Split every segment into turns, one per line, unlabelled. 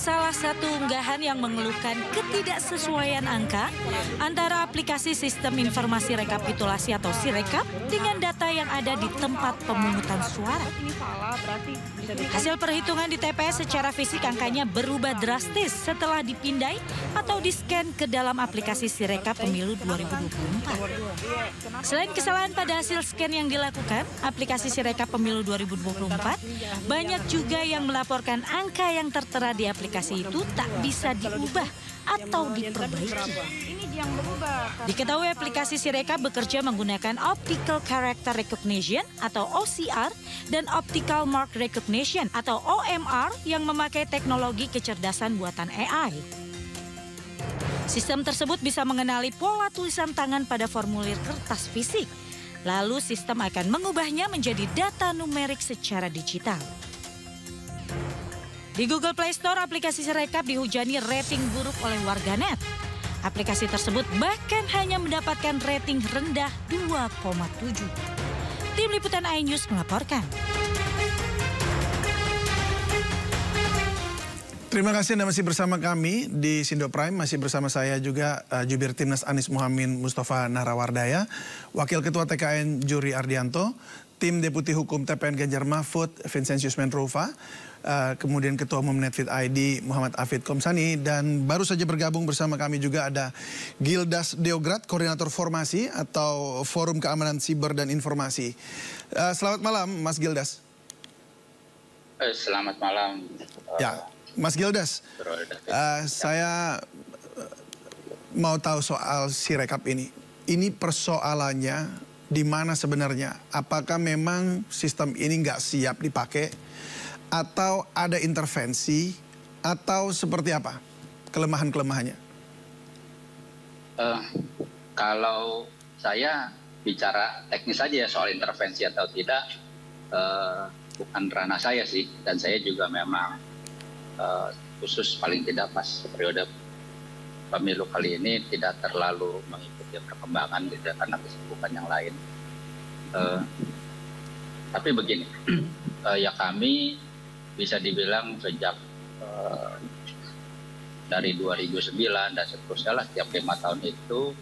salah satu unggahan yang mengeluhkan ketidaksesuaian angka antara aplikasi sistem informasi rekapitulasi atau Sirekap dengan data yang ada di tempat pemungutan suara. Hasil perhitungan di TPS secara fisik angkanya berubah drastis setelah dipindai atau di-scan ke dalam aplikasi Sirekap Pemilu 2024. Selain kesalahan pada hasil scan yang dilakukan, aplikasi Sirekap Pemilu 2024 banyak juga yang melaporkan angka yang tertera di aplikasi itu tak bisa diubah atau diperbaiki. Diketahui aplikasi Sirekap bekerja menggunakan Optical Character Recognition atau OCR dan Optical Mark Recognition atau OMR yang memakai teknologi kecerdasan buatan AI. Sistem tersebut bisa mengenali pola tulisan tangan pada formulir kertas fisik. Lalu sistem akan mengubahnya menjadi data numerik secara digital. Di Google Play Store, aplikasi Sirekap dihujani rating buruk oleh warganet. Aplikasi tersebut bahkan hanya mendapatkan rating rendah 2,7. Tim Liputan iNews melaporkan.
Terima kasih Anda masih bersama kami di Sindo Prime. Masih bersama saya juga Jubir Timnas Anies Muhammin Mustafa Nahrawardaya, Wakil Ketua TKN Juri Ardianto, Tim Deputi Hukum TPN Ganjar Mahfud Vincentius Menrova, kemudian Ketua Umum Netfit ID Muhammad Afid Komsani, dan baru saja bergabung bersama kami juga ada Gildas Deograd, Koordinator Formasi atau Forum Keamanan Siber dan Informasi. Selamat malam Mas Gildas.
Selamat malam.
Ya, Mas Gildas, saya mau tahu soal Sirekap ini. Ini persoalannya di mana sebenarnya? Apakah memang sistem ini nggak siap dipakai? Atau ada intervensi? Atau seperti apa kelemahan-kelemahannya?
Kalau saya bicara teknis saja soal intervensi atau tidak, bukan ranah saya sih. Dan saya juga memang khusus paling tidak pas periode pemilu kali ini tidak terlalu mengikuti perkembangan gitu, karena kesibukan yang lain. Tapi begini, ya kami bisa dibilang sejak dari 2009 dan seterusnya lah, setiap 5 tahun itu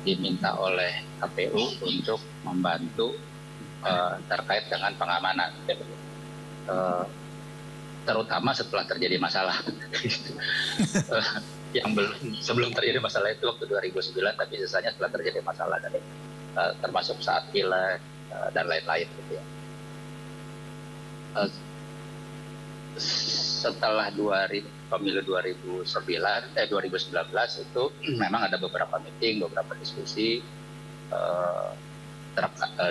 diminta oleh KPU untuk membantu terkait dengan pengamanan. Terutama setelah terjadi masalah. Yang sebelum terjadi masalah itu waktu 2009, tapi sisanya setelah terjadi masalah, dan termasuk saat pileg dan lain-lain gitu ya. Setelah pemilu 2019 itu memang ada beberapa meeting, beberapa diskusi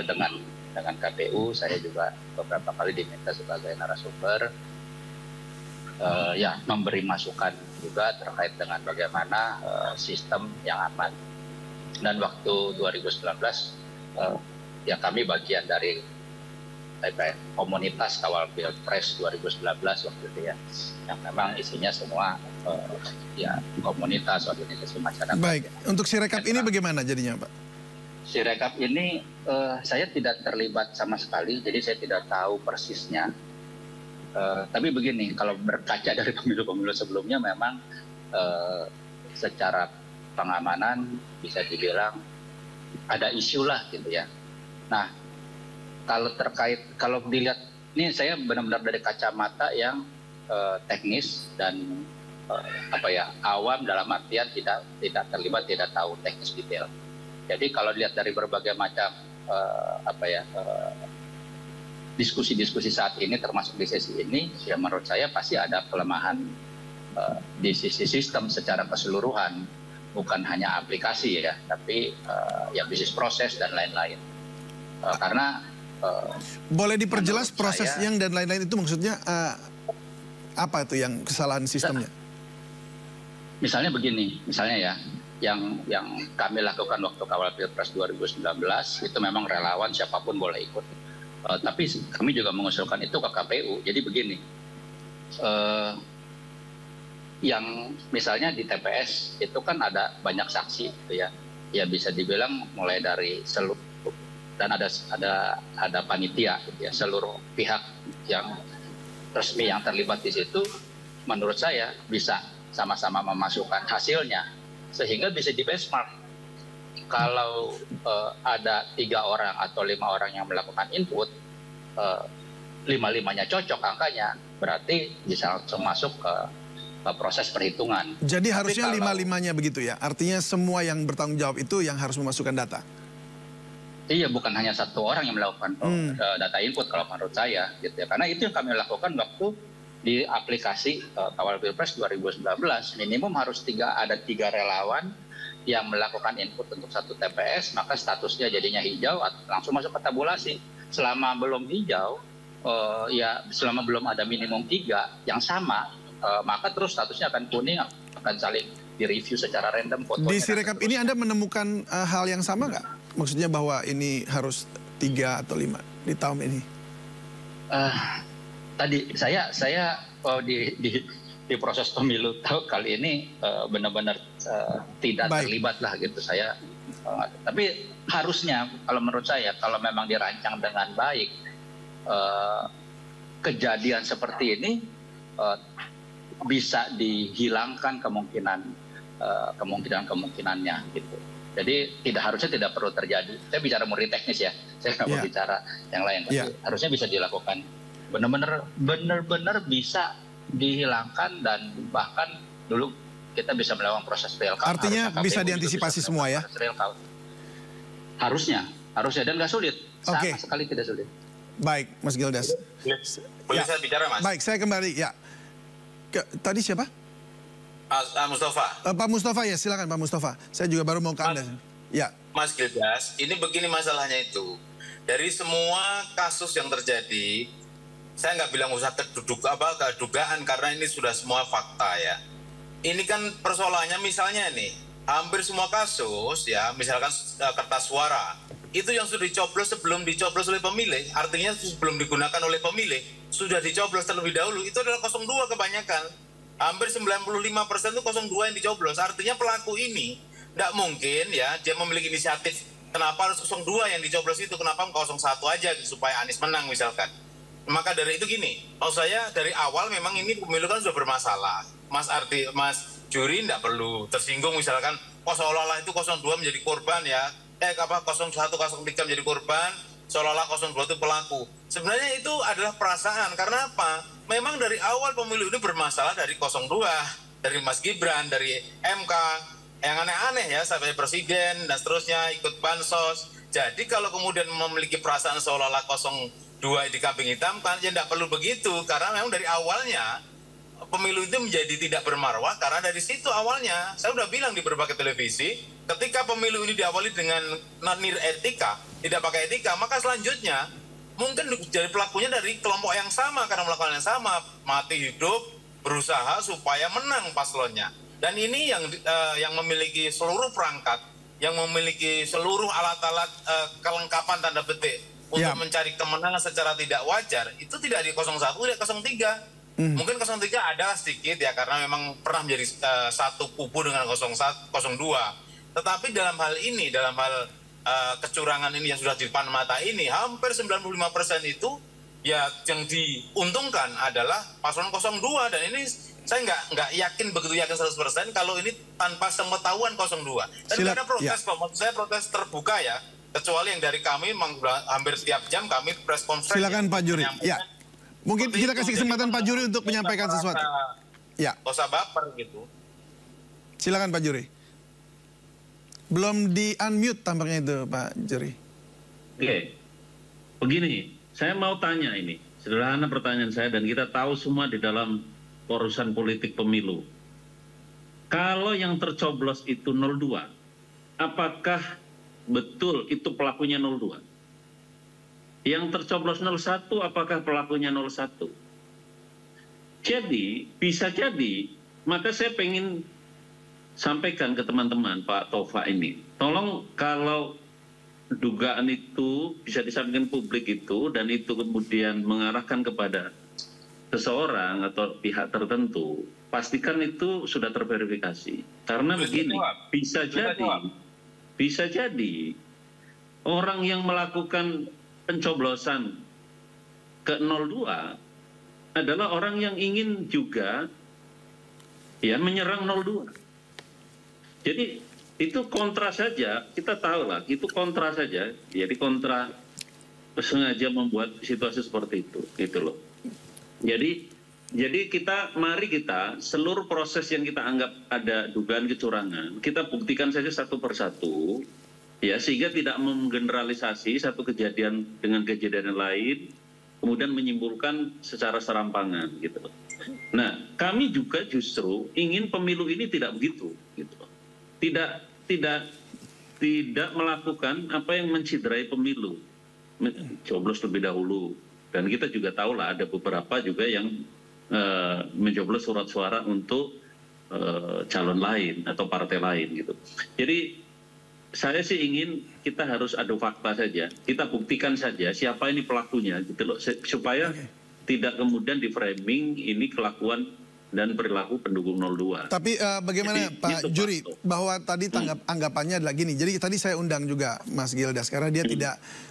dengan KPU. Saya juga beberapa kali diminta sebagai narasumber ya memberi masukan juga terkait dengan bagaimana sistem yang aman. Dan waktu 2019 ya kami bagian dari komunitas kawal Pilpres 2019 waktu itu ya, yang memang isinya semua ya komunitas, organisasi masyarakat.
Baik, untuk Sirekap ini bagaimana jadinya Pak?
Sirekap ini saya tidak terlibat sama sekali, jadi saya tidak tahu persisnya. Tapi begini, kalau berkaca dari pemilu-pemilu sebelumnya memang secara pengamanan bisa dibilang ada isu lah gitu ya. Nah, kalau dilihat, ini saya benar-benar dari kacamata yang teknis dan awam, dalam artian tidak terlibat, tidak tahu teknis detail. Jadi kalau dilihat dari berbagai macam diskusi-diskusi saat ini, termasuk di sesi ini, ya menurut saya pasti ada kelemahan di sisi sistem secara keseluruhan, bukan hanya aplikasi ya, tapi ya bisnis proses dan lain-lain. Karena
boleh diperjelas prosesnya dan lain-lain itu maksudnya apa itu yang kesalahan sistemnya?
Misalnya begini, misalnya ya, yang kami lakukan waktu kawal Pilpres 2019 itu memang relawan siapapun boleh ikut. Tapi kami juga mengusulkan itu ke KPU. Jadi begini, yang misalnya di TPS itu kan ada banyak saksi gitu ya. Ya bisa dibilang mulai dari seluruh, dan ada panitia gitu ya, seluruh pihak yang resmi yang terlibat di situ, menurut saya bisa sama-sama memasukkan hasilnya sehingga bisa di benchmark. Kalau ada 3 orang atau 5 orang yang melakukan input, 5-5-nya cocok angkanya, berarti bisa langsung masuk ke proses perhitungan.
Jadi
tapi
harusnya
kalau,
5-5-nya begitu ya? Artinya semua yang bertanggung jawab itu yang harus memasukkan data?
Iya, bukan hanya 1 orang yang melakukan data input kalau menurut saya, gitu ya. Karena itu yang kami lakukan waktu di aplikasi Kawal Pilpres 2019. Minimum harus ada 3 relawan yang melakukan input untuk 1 TPS, maka statusnya jadinya hijau atau langsung masuk ke tabulasi. Selama belum hijau, ya selama belum ada minimum 3 yang sama, maka terus statusnya akan kuning, akan saling direview secara random fotonya.
Di Sirekap ini Anda menemukan hal yang sama nggak? Maksudnya bahwa ini harus 3 atau 5 di tahun ini?
Tadi saya di proses pemilu kali ini benar-benar tidak terlibat lah gitu saya. Tapi harusnya kalau menurut saya kalau memang dirancang dengan baik, kejadian seperti ini bisa dihilangkan kemungkinannya gitu. Jadi harusnya tidak perlu terjadi. Saya bicara murni teknis ya, saya nggak mau bicara yang lain. Tapi harusnya bisa dilakukan. Benar-benar bisa dihilangkan dan bahkan dulu kita bisa melakukan proses real count.
Artinya bisa diantisipasi semua ya?
Harusnya dan nggak sulit. Sama sekali tidak sulit.
Baik, Mas Gildas.
Boleh saya bicara, Mas?
Baik, saya kembali. Ya. Tadi siapa?
Mustafa.
Pak Mustafa ya, silakan Pak Mustafa. Saya juga baru mau ke Anda. Ya.
Mas Gildas, ini begini masalahnya itu. Dari semua kasus yang terjadi, saya nggak bilang usah kedugaan karena ini sudah semua fakta ya. Ini kan persoalannya misalnya nih, hampir semua kasus ya, misalkan kertas suara, itu yang sudah dicoblos sebelum dicoblos oleh pemilih, artinya sebelum digunakan oleh pemilih, sudah dicoblos terlebih dahulu, itu adalah 02 kebanyakan. Hampir 95% itu 02 yang dicoblos. Artinya pelaku ini tidak mungkin ya dia memiliki inisiatif. Kenapa harus 02 yang dicoblos itu? Kenapa 01 aja supaya Anies menang misalkan? Maka dari itu gini, maksud saya dari awal memang ini pemilu kan sudah bermasalah. Mas Juri tidak perlu tersinggung misalkan, seolah-olah itu 02 menjadi korban ya. 01, 03 menjadi korban, seolah-olah 02 itu pelaku. Sebenarnya itu adalah perasaan. Karena apa? Memang dari awal pemilu ini bermasalah dari 02, dari Mas Gibran, dari MK, yang aneh-aneh ya, sampai presiden dan seterusnya, ikut bansos. Jadi kalau kemudian memiliki perasaan seolah-olah 02 dikambing hitamkan, ya tidak perlu begitu. Karena memang dari awalnya pemilu itu menjadi tidak bermarwah, karena dari situ awalnya, saya sudah bilang di berbagai televisi, ketika pemilu ini diawali dengan etika, tidak pakai etika, maka selanjutnya mungkin jadi pelakunya dari kelompok yang sama karena melakukan yang sama, mati hidup berusaha supaya menang paslonnya. Dan ini yang memiliki seluruh perangkat, yang memiliki seluruh alat-alat kelengkapan tanda petik untuk mencari kemenangan secara tidak wajar, itu tidak di 01, tidak 03. Mungkin 03 ada sedikit ya karena memang pernah menjadi satu kubu dengan 02. Tetapi dalam hal ini, dalam hal kecurangan ini yang sudah di depan mata ini, hampir 95% itu ya yang diuntungkan adalah paslon 02. Dan ini saya nggak yakin, begitu yakin 100% kalau ini tanpa sepengetahuan 02. Dan tidak ada protes kok, maksud saya protes terbuka ya, kecuali yang dari kami hampir setiap jam kami press conference.
Silakan Pak Juri. Ya, mungkin kita kasih kesempatan Pak Juri untuk menyampaikan sesuatu. Ya.
Gak usah baper gitu.
Silakan Pak Juri. Belum di-unmute tampaknya itu Pak Juri.
Oke, begini, saya mau tanya ini. Sederhana pertanyaan saya dan kita tahu semua di dalam urusan politik pemilu. Kalau yang tercoblos itu 02, apakah betul itu pelakunya 02? Yang tercoblos 01, apakah pelakunya 01? Jadi, bisa jadi, maka saya pengen sampaikan ke teman-teman Pak Tova ini, tolong kalau dugaan itu bisa disampaikan publik itu dan itu kemudian mengarahkan kepada seseorang atau pihak tertentu, pastikan itu sudah terverifikasi. Karena begini, bisa jadi orang yang melakukan pencoblosan ke 02 adalah orang yang ingin juga ya menyerang 02. Jadi itu kontra saja, kita tahu lah, itu kontra saja. Jadi kontra sengaja membuat situasi seperti itu, gitu loh. Jadi mari kita seluruh proses yang kita anggap ada dugaan kecurangan, kita buktikan saja satu persatu, ya, sehingga tidak menggeneralisasi satu kejadian dengan kejadian lain, kemudian menyimpulkan secara serampangan, gitu loh. Nah, kami juga justru ingin pemilu ini tidak begitu, gitu loh. Tidak melakukan apa yang menciderai pemilu, mencoblos lebih dahulu. Dan kita juga tahu lah ada beberapa juga yang mencoblos surat suara untuk calon lain atau partai lain gitu. Jadi saya sih ingin kita harus adu fakta saja, kita buktikan saja siapa ini pelakunya gitu loh, supaya tidak kemudian di framing ini kelakuan dan perilaku pendukung 02.
Tapi bagaimana jadi, Pak Juri, bahwa tadi anggapannya adalah gini, jadi tadi saya undang juga Mas Gildas, karena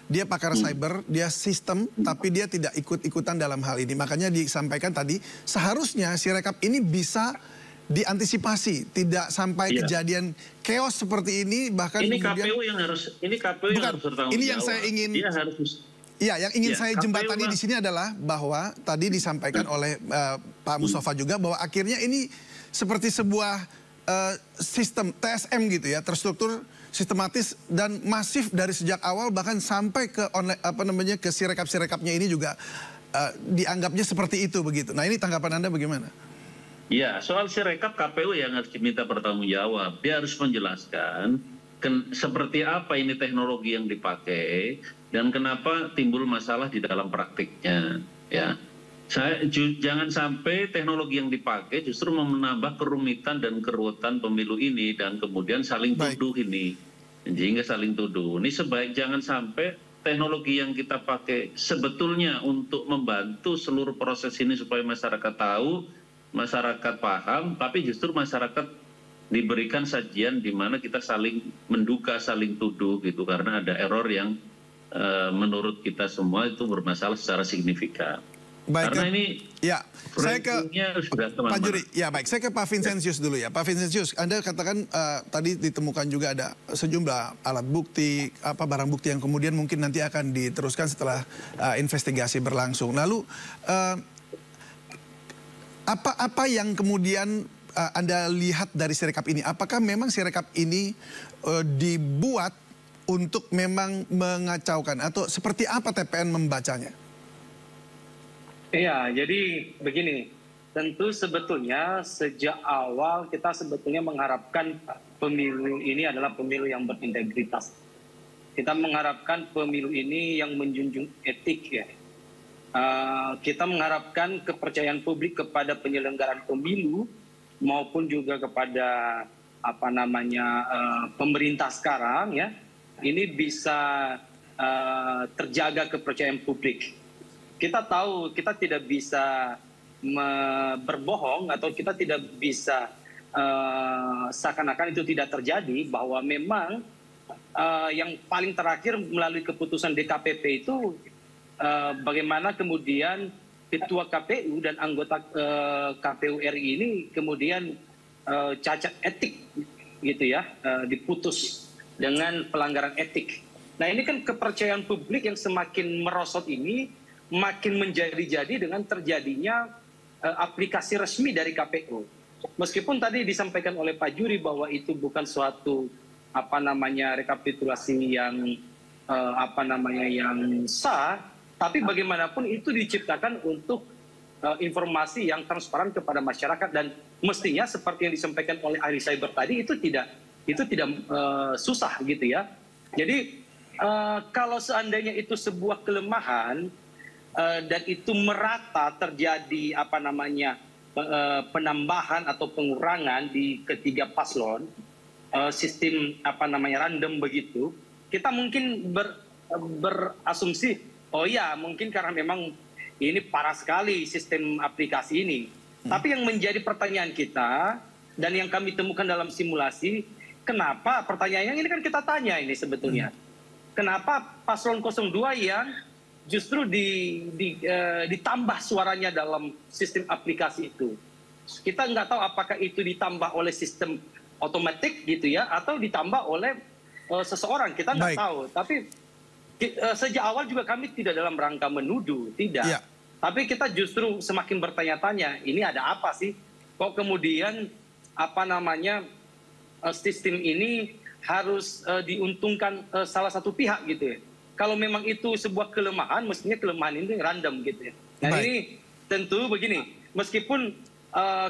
dia pakar cyber, dia sistem, tapi dia tidak ikut-ikutan dalam hal ini. Makanya disampaikan tadi, seharusnya Sirekap ini bisa diantisipasi, tidak sampai kejadian chaos seperti ini, bahkan
ini
kemudian...
KPU yang harus bertanggung
ini
jawab.
yang saya ingin...
Dia harus...
Ya, yang ingin saya jembatani di sini adalah bahwa tadi disampaikan oleh Pak Mustafa juga bahwa akhirnya ini seperti sebuah sistem TSM gitu ya, terstruktur, sistematis dan masif dari sejak awal, bahkan sampai ke online, ke Sirekap-Sirekapnya ini juga dianggapnya seperti itu begitu. Nah, ini tanggapan Anda bagaimana?
Ya, soal Sirekap KPU yang harus diminta bertanggung jawab. Dia harus menjelaskan seperti apa ini teknologi yang dipakai dan kenapa timbul masalah di dalam praktiknya, ya. Jangan sampai teknologi yang dipakai justru menambah kerumitan dan keruwetan pemilu ini dan kemudian saling tuduh ini, sehingga saling tuduh. Ini jangan sampai teknologi yang kita pakai sebetulnya untuk membantu seluruh proses ini supaya masyarakat tahu, masyarakat paham, tapi justru masyarakat diberikan sajian di mana kita saling menduga, saling tuduh gitu, karena ada error yang menurut kita semua itu bermasalah secara signifikan.
Baik,
karena ini
ya, saya ke Pak Juri, ya baik, saya ke Pak Vincentius dulu ya. Pak Vincentius, Anda katakan tadi ditemukan juga ada sejumlah alat bukti, barang bukti yang kemudian mungkin nanti akan diteruskan setelah investigasi berlangsung. Lalu apa yang kemudian Anda lihat dari Sirekap ini? Apakah memang Sirekap ini dibuat untuk memang mengacaukan atau seperti apa TPN membacanya?
Iya, jadi begini, tentu sebetulnya sejak awal kita sebetulnya mengharapkan pemilu ini adalah pemilu yang berintegritas. Kita mengharapkan pemilu ini yang menjunjung etik ya. Kita mengharapkan kepercayaan publik kepada penyelenggaraan pemilu maupun juga kepada pemerintah sekarang ya. Ini bisa terjaga kepercayaan publik. Kita tahu kita tidak bisa berbohong atau kita tidak bisa seakan-akan itu tidak terjadi, bahwa memang yang paling terakhir melalui keputusan DKPP itu bagaimana kemudian Ketua KPU dan anggota KPU RI ini kemudian cacat etik gitu ya, diputus dengan pelanggaran etik. Nah, ini kan kepercayaan publik yang semakin merosot ini makin menjadi-jadi dengan terjadinya aplikasi resmi dari KPU. Meskipun tadi disampaikan oleh Pak Juri bahwa itu bukan suatu rekapitulasi yang yang sah, tapi bagaimanapun itu diciptakan untuk informasi yang transparan kepada masyarakat, dan mestinya seperti yang disampaikan oleh ahli cyber tadi itu tidak susah gitu ya. Jadi kalau seandainya itu sebuah kelemahan dan itu merata terjadi penambahan atau pengurangan di ketiga paslon, sistem random begitu, kita mungkin berasumsi oh ya mungkin karena memang ini parah sekali sistem aplikasi ini. Tapi yang menjadi pertanyaan kita dan yang kami temukan dalam simulasi, pertanyaannya ini kan kita tanya ini sebetulnya, kenapa paslon 02 yang justru ditambah suaranya dalam sistem aplikasi itu. Kita nggak tahu apakah itu ditambah oleh sistem otomatis gitu ya, atau ditambah oleh seseorang, kita nggak tahu. Tapi sejak awal juga kami tidak dalam rangka menuduh, tidak. Ya. Tapi kita justru semakin bertanya-tanya, ini ada apa sih? Kok kemudian sistem ini harus diuntungkan salah satu pihak gitu ya? Kalau memang itu sebuah kelemahan, mestinya kelemahan ini random gitu ya. Nah ini tentu begini, meskipun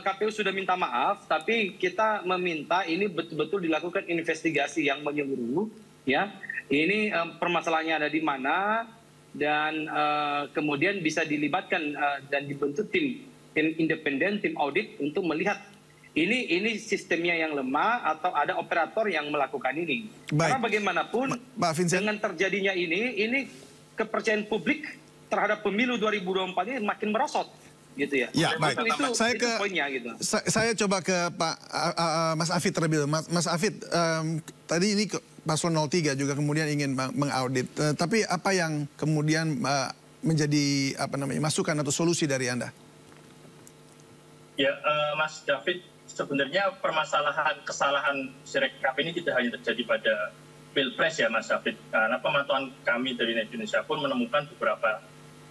KPU sudah minta maaf, tapi kita meminta ini betul-betul dilakukan investigasi yang menyeluruh, ya. Ini permasalahannya ada di mana, dan kemudian bisa dilibatkan dan dibentuk tim independen, tim audit untuk melihat ini sistemnya yang lemah atau ada operator yang melakukan ini. Karena bagaimanapun dengan terjadinya ini kepercayaan publik terhadap pemilu 2024 ini makin merosot. Gitu ya. Ya, baik. Itu poinnya gitu.
Saya coba ke Pak Mas Afid terlebih dahulu. Mas Afid, tadi ini Paslon 03 juga kemudian ingin mengaudit. Tapi apa yang kemudian menjadi masukan atau solusi dari Anda?
Ya, Mas David, sebenarnya kesalahan Sirekap ini tidak hanya terjadi pada Pilpres ya Mas David. Karena pemantauan kami dari Indonesia pun menemukan beberapa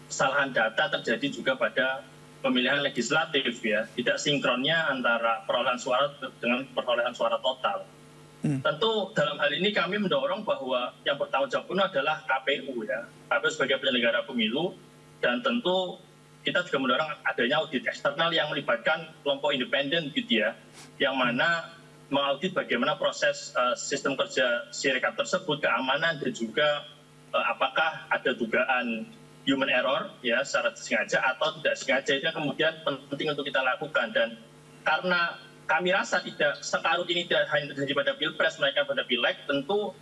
kesalahan data terjadi juga pada pemilihan legislatif ya, tidak sinkronnya antara perolehan suara dengan perolehan suara total. Tentu dalam hal ini kami mendorong bahwa yang bertanggung jawab penuh adalah KPU ya, KPU sebagai penyelenggara pemilu, dan tentu kita juga mendorong adanya audit eksternal yang melibatkan kelompok independen gitu ya, yang mana mengaudit bagaimana proses sistem kerja Sirekap tersebut, keamanan dan juga apakah ada dugaan human error ya secara sengaja atau tidak sengaja, itu yang kemudian penting untuk kita lakukan. Dan karena kami rasa tidak sekarut ini tidak hanya terjadi pada Pilpres, melainkan pada Pileg, tentu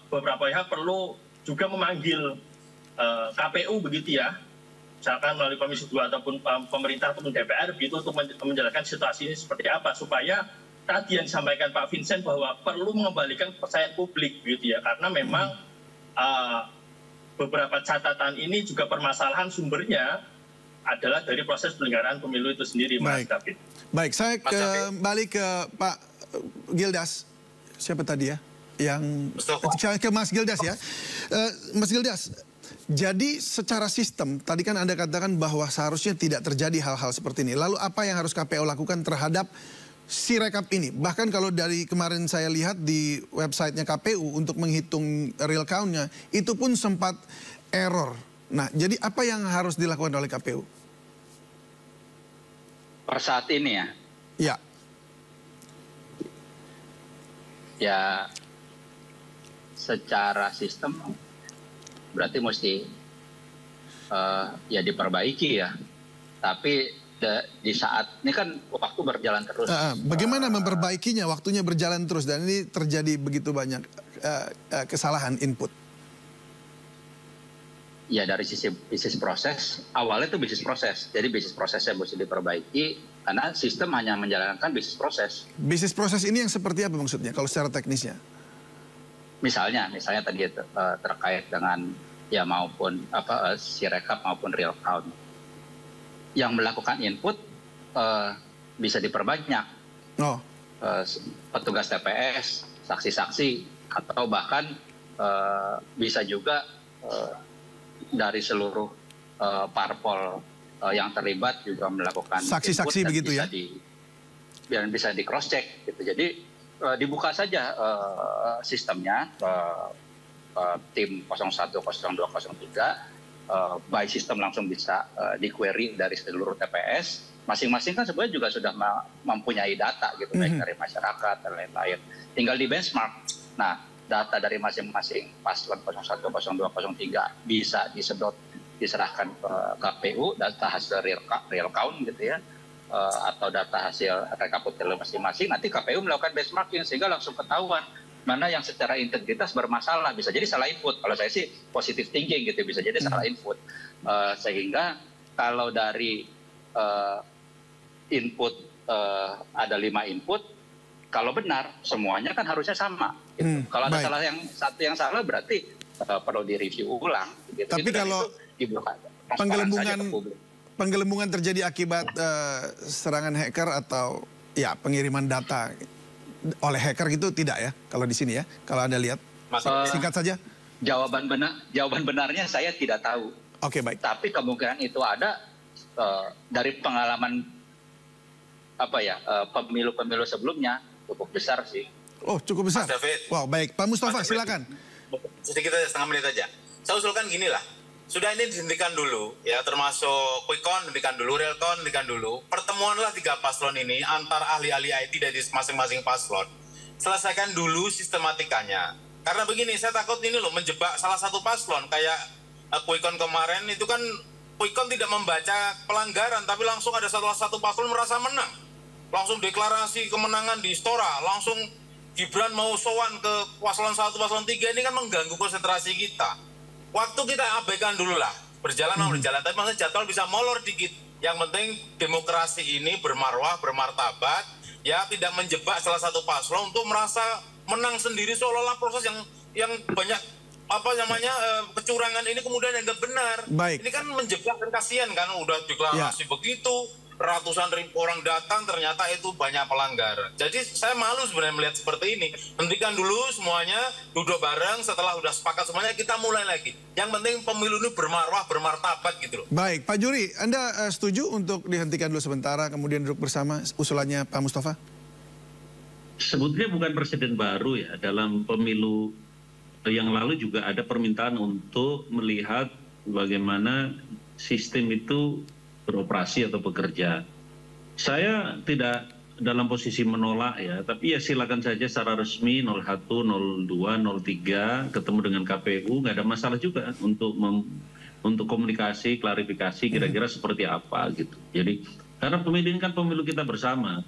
beberapa pihak perlu juga memanggil KPU begitu ya, misalkan melalui Komisi 2 ataupun pemerintah ataupun DPR begitu, untuk menjelaskan situasi ini seperti apa, supaya tadi yang disampaikan Pak Vincent bahwa perlu mengembalikan kepercayaan publik begitu ya, karena memang beberapa catatan ini juga permasalahan sumbernya adalah dari proses penyelenggaraan pemilu itu sendiri, Mas David.
Baik, saya kembali ke Pak Gildas. Siapa tadi ya? Ke Mas Gildas ya. Mas Gildas, jadi secara sistem, tadi kan Anda katakan bahwa seharusnya tidak terjadi hal-hal seperti ini. Lalu apa yang harus KPU lakukan terhadap Sirekap ini? Bahkan kalau dari kemarin saya lihat di websitenya KPU untuk menghitung real count-nya, itu pun sempat error. Nah, jadi apa yang harus dilakukan oleh KPU?
Per saat ini ya?
Ya.
Ya, secara sistem berarti mesti ya diperbaiki ya. Tapi di saat ini kan waktu berjalan terus.
Bagaimana memperbaikinya? Waktunya berjalan terus dan ini terjadi begitu banyak kesalahan input.
Ya dari sisi bisnis proses, awalnya itu bisnis proses. Jadi bisnis prosesnya mesti diperbaiki karena sistem hanya menjalankan bisnis proses.
Bisnis proses ini yang seperti apa maksudnya kalau secara teknisnya?
Misalnya tadi terkait dengan ya maupun Sirekap maupun real count. Yang melakukan input bisa diperbanyak. Petugas TPS, saksi-saksi, atau bahkan bisa juga dari seluruh parpol yang terlibat juga melakukan
saksi-saksi begitu ya?
Biar bisa di cross check gitu. Jadi dibuka saja sistemnya tim 01, 02, 03. By system langsung bisa di-query dari seluruh TPS. Masing-masing kan sebenarnya juga sudah mempunyai data gitu, baik dari masyarakat dan lain-lain. Tinggal di benchmark. Nah, data dari masing-masing paslon 01, 02, 03 bisa diserahkan ke KPU, data hasil real count gitu ya, atau data hasil rekapitulasi masing-masing. Nanti KPU melakukan benchmarking sehingga langsung ketahuan mana yang secara integritas bermasalah. Bisa jadi salah input. Kalau saya sih positive thinking gitu, bisa jadi salah input. Sehingga kalau dari input ada 5 input, kalau benar semuanya kan harusnya sama. Gitu. Kalau ada salah yang satu yang salah berarti perlu direview ulang. Gitu.
Tapi kalau penggelembungan terjadi akibat serangan hacker atau ya pengiriman data oleh hacker gitu tidak ya kalau di sini ya, kalau Anda lihat? Singkat saja.
Jawaban benarnya saya tidak tahu.
Oke, baik.
Tapi kemungkinan itu ada dari pengalaman pemilu-pemilu sebelumnya cukup besar sih.
Oh, cukup besar.
Mas David.
Wow, baik. Pak Mustafa, silakan.
Sedikit aja, setengah menit aja. Saya usulkan gini lah. Sudah ini dihentikan dulu, ya, termasuk quick count dihentikan dulu, real count dihentikan dulu. Pertemuanlah 3 paslon ini antar ahli-ahli IT dari masing-masing paslon. Selesaikan dulu sistematikanya. Karena begini, saya takut ini loh menjebak salah satu paslon. Kayak quick count kemarin itu kan quick count tidak membaca pelanggaran, tapi langsung ada salah satu paslon merasa menang. Langsung deklarasi kemenangan di Istora, langsung Gibran mau sowan ke paslon 1, paslon 3, ini kan mengganggu konsentrasi kita. Waktu kita abaikan dulu lah, berjalan, tapi maksudnya jadwal bisa molor dikit. Yang penting demokrasi ini bermarwah, bermartabat, ya tidak menjebak salah satu paslon untuk merasa menang sendiri seolah-olah proses yang banyak kecurangan ini kemudian yang nggak benar.
Baik.
Ini kan menjebak dan kasihan kan, udah deklarasi begitu. Ratusan ribu orang datang, ternyata itu banyak pelanggaran. Jadi saya malu sebenarnya melihat seperti ini. Hentikan dulu semuanya, duduk bareng, setelah udah sepakat semuanya kita mulai lagi. Yang penting pemilu ini bermarwah, bermartabat gitu loh.
Baik, Pak Juri, Anda setuju untuk dihentikan dulu sementara, kemudian duduk bersama usulannya Pak Mustafa?
Sebetulnya bukan presiden baru ya, dalam pemilu yang lalu juga ada permintaan untuk melihat bagaimana sistem itu beroperasi atau bekerja. Saya tidak dalam posisi menolak ya, tapi ya silakan saja secara resmi 01, 02, 03 ketemu dengan KPU, nggak ada masalah juga untuk komunikasi, klarifikasi kira-kira seperti apa gitu. Jadi karena pemilu ini kan pemilu kita bersama,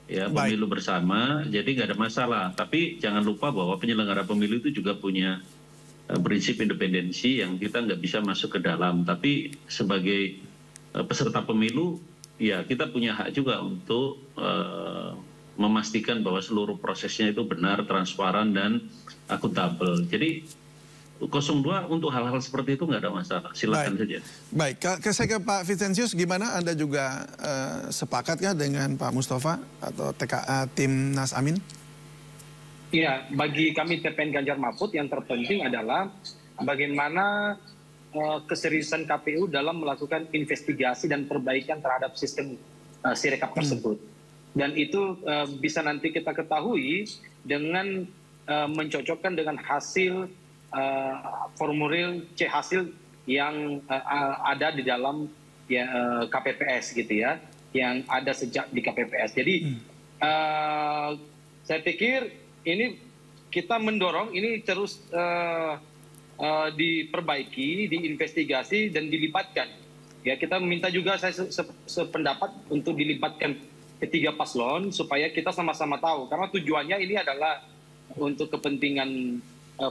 ya pemilu bersama, jadi nggak ada masalah. Tapi jangan lupa bahwa penyelenggara pemilu itu juga punya prinsip independensi yang kita nggak bisa masuk ke dalam. Tapi sebagai peserta pemilu, ya kita punya hak juga untuk memastikan bahwa seluruh prosesnya itu benar, transparan, dan akuntabel. Jadi 02 untuk hal-hal seperti itu nggak ada masalah, silakan saja.
Baik, saya ke Pak Vincentius, gimana Anda juga sepakatkah dengan Pak Mustafa atau TKA Tim Nas Amin?
Iya, bagi kami TPN Ganjar Mahfud yang terpenting adalah bagaimana keseriusan KPU dalam melakukan investigasi dan perbaikan terhadap sistem Sirekap tersebut. Dan itu bisa nanti kita ketahui dengan mencocokkan dengan hasil formulir C hasil yang ada di dalam KPPS gitu ya, yang ada sejak di KPPS. Jadi saya pikir ini kita mendorong ini terus diperbaiki, diinvestigasi, dan dilibatkan. Ya, kita minta juga, saya sependapat untuk dilibatkan ketiga paslon supaya kita sama-sama tahu. Karena tujuannya ini adalah untuk kepentingan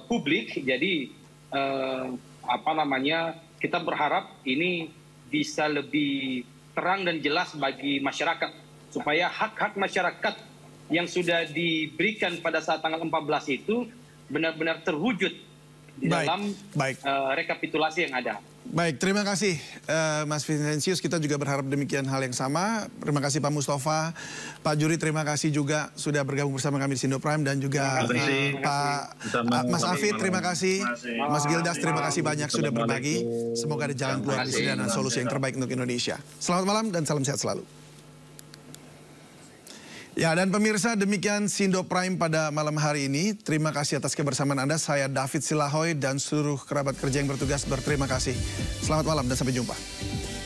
publik. Jadi kita berharap ini bisa lebih terang dan jelas bagi masyarakat supaya hak-hak masyarakat yang sudah diberikan pada saat tanggal 14 itu benar-benar terwujud di dalam rekapitulasi yang ada.
Baik, terima kasih Mas Vincentius. Kita juga berharap demikian hal yang sama. Terima kasih Pak Mustafa, Pak Juri, terima kasih juga sudah bergabung bersama kami di Sindo Prime, dan juga Mas Afid, terima kasih. Mas Gildas, terima kasih banyak sudah berbagi. Semoga ada jalan keluar di sini dan solusi yang terbaik untuk Indonesia. Selamat malam dan salam sehat selalu. Ya, dan pemirsa, demikian Sindo Prime pada malam hari ini. Terima kasih atas kebersamaan Anda. Saya David Silahoy dan seluruh kerabat kerja yang bertugas berterima kasih. Selamat malam dan sampai jumpa.